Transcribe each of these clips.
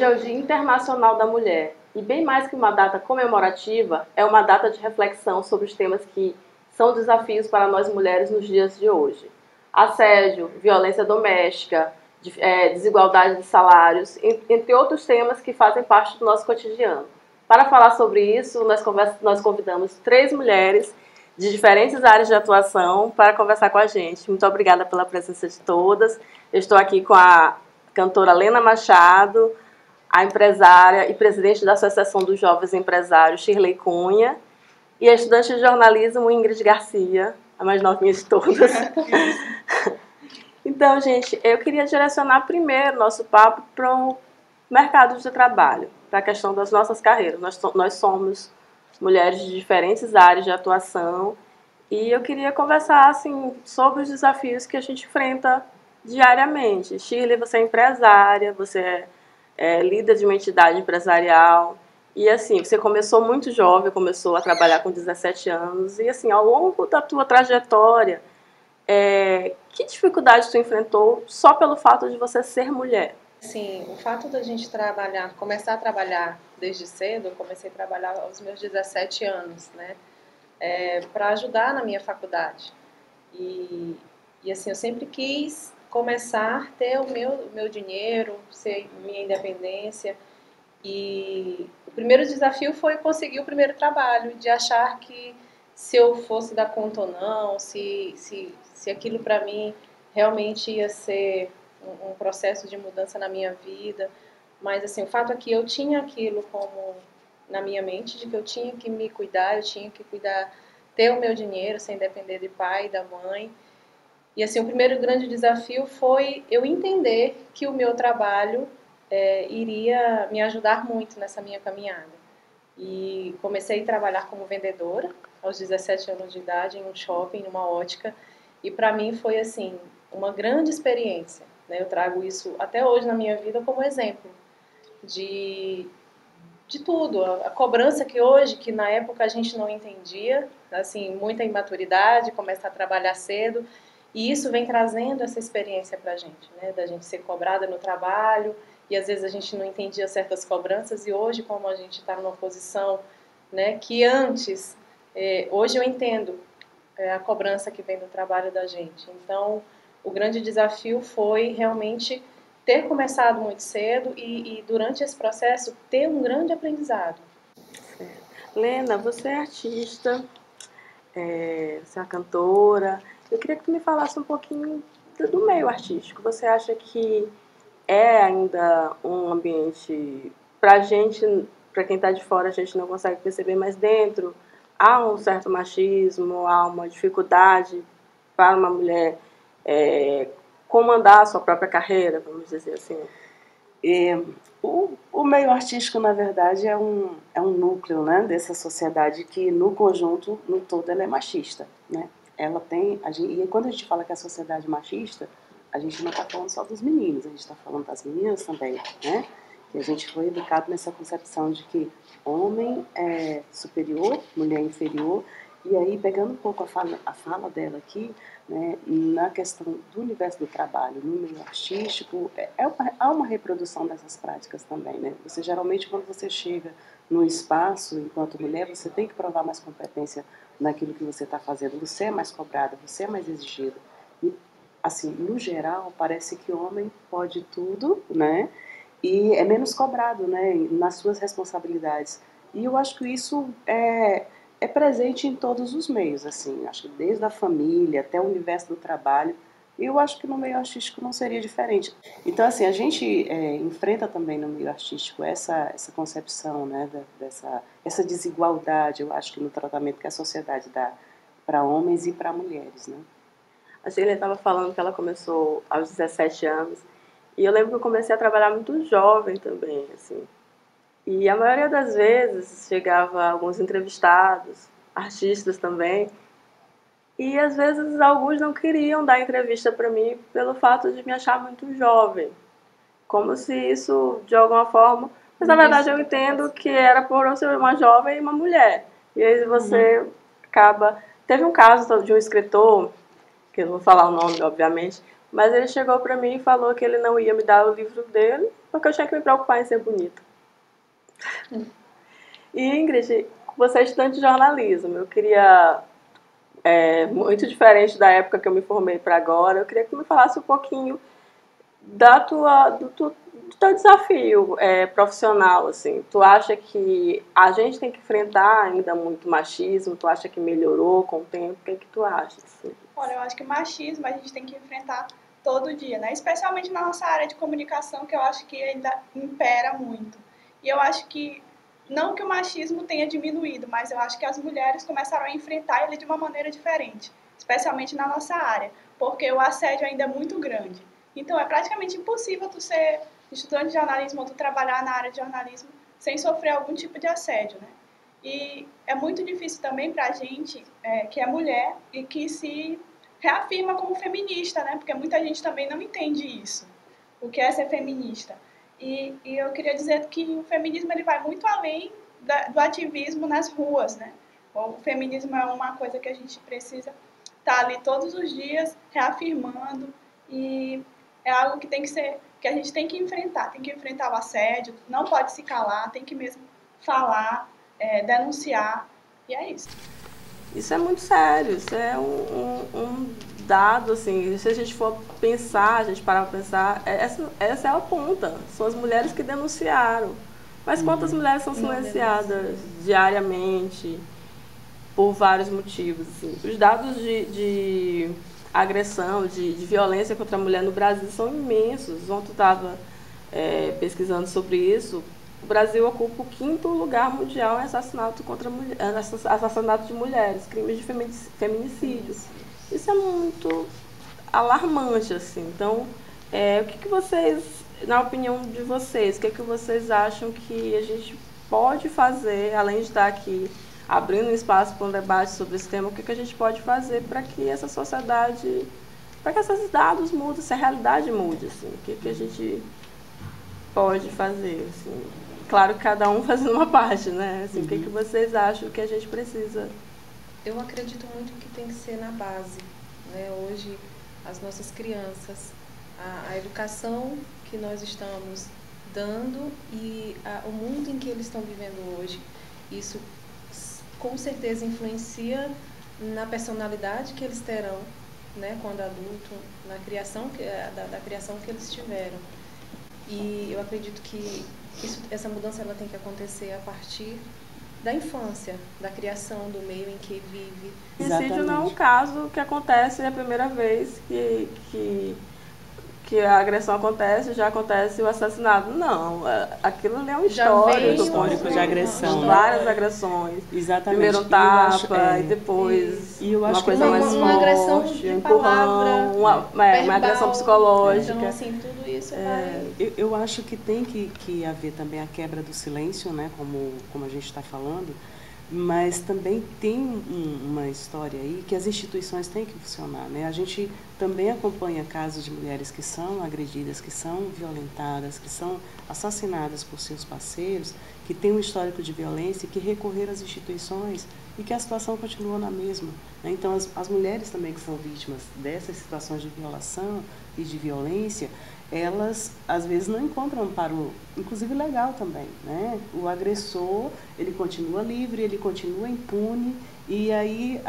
Hoje é o Dia Internacional da Mulher e, bem mais que uma data comemorativa, é uma data de reflexão sobre os temas que são desafios para nós mulheres nos dias de hoje. Assédio, violência doméstica, desigualdade de salários, entre outros temas que fazem parte do nosso cotidiano. Para falar sobre isso, nós convidamos 3 mulheres de diferentes áreas de atuação para conversar com a gente. Muito obrigada pela presença de todas. Eu estou aqui com a cantora Lena Machado, a empresária e presidente da Associação dos Jovens Empresários, Shirley Cunha, e a estudante de jornalismo, Ingrid Garcia, a mais novinha de todas. Então, gente, eu queria direcionar primeiro nosso papo para o mercado de trabalho, para a questão das nossas carreiras. Nós somos mulheres de diferentes áreas de atuação e eu queria conversar assim, sobre os desafios que a gente enfrenta diariamente. Shirley, você é empresária, você é líder de uma entidade empresarial e assim, você começou muito jovem, começou a trabalhar com 17 anos e assim, ao longo da tua trajetória, que dificuldade tu enfrentou só pelo fato de você ser mulher? Sim, o fato da gente começar a trabalhar desde cedo, eu comecei a trabalhar aos meus 17 anos, né, para ajudar na minha faculdade. E assim, eu sempre quis começar a ter o meu dinheiro, ser minha independência. E o primeiro desafio foi conseguir o primeiro trabalho, de achar que se eu fosse dar conta ou não, se aquilo para mim realmente ia ser um processo de mudança na minha vida. Mas assim, o fato é que eu tinha aquilo como na minha mente, de que eu tinha que me cuidar, eu tinha que cuidar, ter o meu dinheiro sem depender de pai e da mãe. E assim, o primeiro grande desafio foi eu entender que o meu trabalho iria me ajudar muito nessa minha caminhada. E comecei a trabalhar como vendedora aos 17 anos de idade em um shopping, numa ótica, e para mim foi assim uma grande experiência, né? Eu trago isso até hoje na minha vida como exemplo de tudo, a cobrança que hoje, que na época a gente não entendia, assim, muita imaturidade, começar a trabalhar cedo, e isso vem trazendo essa experiência para a gente, né, da gente ser cobrada no trabalho, e às vezes a gente não entendia certas cobranças, e hoje, como a gente está numa posição, né, que antes, hoje eu entendo a cobrança que vem do trabalho da gente. Então, o grande desafio foi realmente ter começado muito cedo e durante esse processo ter um grande aprendizado. Lena, você é artista, você é uma cantora. Eu queria que tu me falasse um pouquinho do meio artístico. Você acha que é ainda um ambiente pra gente, pra quem tá de fora a gente não consegue perceber, mas dentro há um certo machismo, há uma dificuldade para uma mulher comandar a sua própria carreira, vamos dizer assim? O meio artístico, na verdade, é um núcleo, né, dessa sociedade que, no conjunto, no todo, ela é machista, né? Ela tem, e quando a gente fala que a sociedade é machista, a gente não está falando só dos meninos, a gente está falando das meninas também, né? Que a gente foi educado nessa concepção de que homem é superior, mulher é inferior. E aí, pegando um pouco a fala dela aqui, né, na questão do universo do trabalho, no meio artístico, há uma reprodução dessas práticas também, né? Você geralmente, quando você chega no espaço, enquanto mulher, você tem que provar mais competência naquilo que você está fazendo. Você é mais cobrada, você é mais exigida. E, assim, no geral, parece que o homem pode tudo, né? E é menos cobrado, né, nas suas responsabilidades. E eu acho que isso é presente em todos os meios, assim, acho que desde a família até o universo do trabalho, e eu acho que no meio artístico não seria diferente. Então, assim, a gente enfrenta também no meio artístico essa concepção, né, essa desigualdade, eu acho que no tratamento que a sociedade dá para homens e para mulheres, né. A Sheila estava falando que ela começou aos 17 anos, e eu lembro que eu comecei a trabalhar muito jovem também, assim. E a maioria das vezes chegava alguns entrevistados, artistas também, e às vezes alguns não queriam dar entrevista para mim pelo fato de me achar muito jovem. Como se isso, de alguma forma... Mas na verdade eu entendo que era por eu ser uma jovem e uma mulher. E aí você acaba... Teve um caso de um escritor, que eu não vou falar o nome, obviamente, Mas ele chegou para mim e falou que ele não ia me dar o livro dele, porque eu tinha que me preocupar em ser bonita. E, Ingrid, você é estudante de jornalismo. Eu queria, muito diferente da época que eu me formei para agora, eu queria que tu me falasse um pouquinho do teu desafio profissional, assim. Tu acha que a gente tem que enfrentar ainda muito machismo? Tu acha que melhorou com o tempo? O que é que tu acha? Assim? Olha, eu acho que o machismo a gente tem que enfrentar todo dia, né? Especialmente na nossa área de comunicação, que eu acho que ainda impera muito. E eu acho que, não que o machismo tenha diminuído, mas eu acho que as mulheres começaram a enfrentar ele de uma maneira diferente, especialmente na nossa área, porque o assédio ainda é muito grande. Então, é praticamente impossível tu ser estudante de jornalismo ou tu trabalhar na área de jornalismo sem sofrer algum tipo de assédio, né? E é muito difícil também pra gente, que é mulher e que se reafirma como feminista, né? Porque muita gente também não entende isso, o que é ser feminista. E eu queria dizer que o feminismo ele vai muito além do ativismo nas ruas, né? O feminismo é uma coisa que a gente precisa estar ali todos os dias reafirmando e é algo que tem que ser, que a gente tem que enfrentar o assédio, não pode se calar, tem que mesmo falar, denunciar, e é isso. Isso é muito sério, isso é um dado, assim, se a gente for pensar, a gente parar para pensar, essa é a ponta, são as mulheres que denunciaram. Mas quantas mulheres são silenciadas diariamente por vários motivos? Assim? Os dados de agressão, de violência contra a mulher no Brasil são imensos. Ontem eu estava pesquisando sobre isso. O Brasil ocupa o 5º lugar mundial em assassinato de mulheres, crimes de feminicídio. Isso é muito alarmante, assim. Então, o que vocês, na opinião de vocês, o que vocês acham que a gente pode fazer, além de estar aqui abrindo um espaço para um debate sobre esse tema, o que a gente pode fazer para que essa sociedade, para que esses dados mudem, essa realidade mude, assim, o que a gente pode fazer, assim. Claro que cada um fazendo uma parte, né? Assim, o que vocês acham que a gente precisa? Eu acredito muito que tem que ser na base, né? Hoje, as nossas crianças, a educação que nós estamos dando e o mundo em que eles estão vivendo hoje, isso com certeza influencia na personalidade que eles terão, né, quando adulto, na criação da criação que eles tiveram. E eu acredito que essa mudança ela tem que acontecer a partir da infância, da criação, do meio em que vive. Feminicídio não é um caso que acontece a primeira vez que a agressão acontece, já acontece o assassinato. Não, aquilo ali é um histórico de agressão. Várias agressões. Exatamente. Primeiro um tapa, e depois uma coisa mais forte, uma agressão de empurrão, uma agressão psicológica. Então, assim, tudo isso eu acho que tem que haver também a quebra do silêncio, né, como a gente está falando, mas também tem uma história aí que as instituições têm que funcionar, né? A gente também acompanha casos de mulheres que são agredidas, que são violentadas, que são assassinadas por seus parceiros, que têm um histórico de violência e que recorreram às instituições e que a situação continua na mesma, né? Então, as mulheres também que são vítimas dessas situações de violação e de violência, elas às vezes não encontram amparo, inclusive legal também, né? O agressor, ele continua livre, ele continua impune, e aí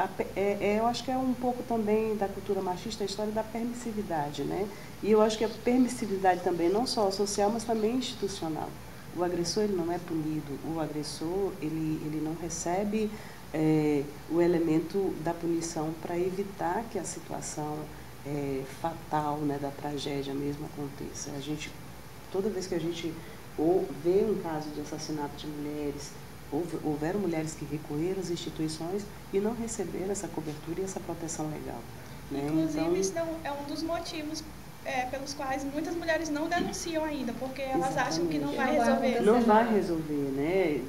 eu acho que é um pouco também da cultura machista a história da permissividade, né? E eu acho que a permissividade também não só social, mas também institucional. O agressor, ele não é punido, o agressor, ele não recebe o elemento da punição para evitar que a situação fatal, né, da tragédia mesmo aconteça. Toda vez que a gente vê um caso de assassinato de mulheres, houveram mulheres que recorreram às instituições e não receberam essa cobertura e essa proteção legal, né? Inclusive, então, isso é um dos motivos pelos quais muitas mulheres não denunciam ainda, porque elas exatamente. acham que não vai resolver. Não vai resolver, né?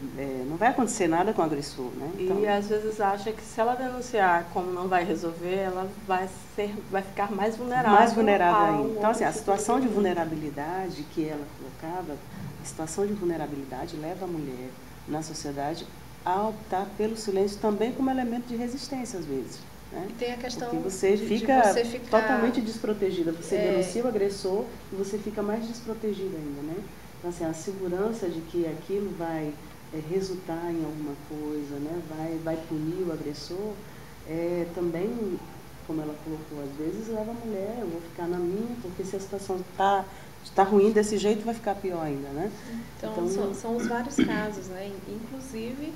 Não vai acontecer nada com o agressor, né? Então, e às vezes acha que se ela denunciar como não vai resolver, ela vai ficar mais vulnerável. Mais vulnerável ainda. Então, assim, a situação de vulnerabilidade que ela colocava, a situação de vulnerabilidade leva a mulher na sociedade a optar pelo silêncio também como elemento de resistência, às vezes. Né? E tem a questão porque você de fica você ficar totalmente desprotegida. Você denuncia o agressor e você fica mais desprotegida ainda, né? Então, assim, a segurança de que aquilo vai resultar em alguma coisa, né? Vai punir o agressor, também, como ela colocou, às vezes leva a mulher, eu vou ficar na minha, porque se a situação está ruim desse jeito, vai ficar pior ainda, né? Então são os vários casos, né? Inclusive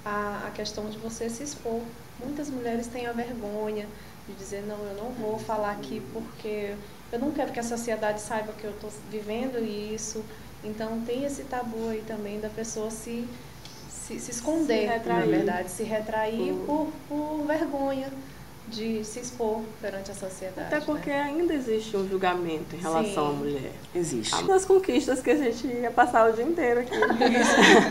a questão de você se expor. Muitas mulheres têm a vergonha de dizer, não, eu não vou falar aqui porque eu não quero que a sociedade saiba que eu estou vivendo isso. Então tem esse tabu aí também da pessoa se esconder, na verdade, se retrair por vergonha de se expor perante a sociedade. Até porque ainda existe um julgamento em relação à mulher. Existe. Uma das conquistas que a gente ia passar o dia inteiro aqui.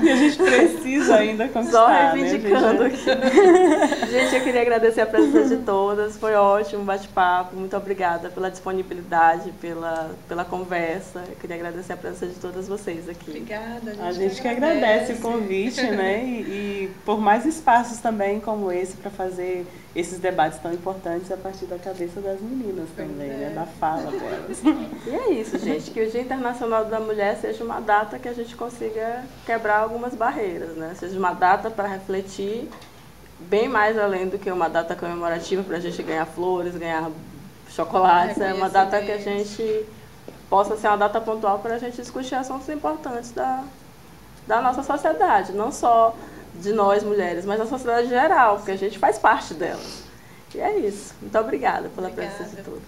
E a gente precisa ainda conquistar, só reivindicando né? aqui. Gente, eu queria agradecer a presença de todas. Foi ótimo o bate-papo. Muito obrigada pela disponibilidade, pela conversa. Eu queria agradecer a presença de todas vocês aqui. Obrigada. A gente que agradece o convite, né? E por mais espaços também como esse para fazer esses debates tão importantes a partir da cabeça das meninas também, né? Da fala delas. E é isso, gente. Que o Dia Internacional da Mulher seja uma data que a gente consiga quebrar algumas barreiras, né? Seja uma data para refletir bem mais além do que uma data comemorativa para a gente ganhar flores, ganhar chocolates. É uma data que a gente possa ser uma data pontual para a gente discutir assuntos importantes da nossa sociedade, não só de nós mulheres, mas da sociedade geral, porque a gente faz parte dela. E é isso. Muito obrigada pela presença de todos.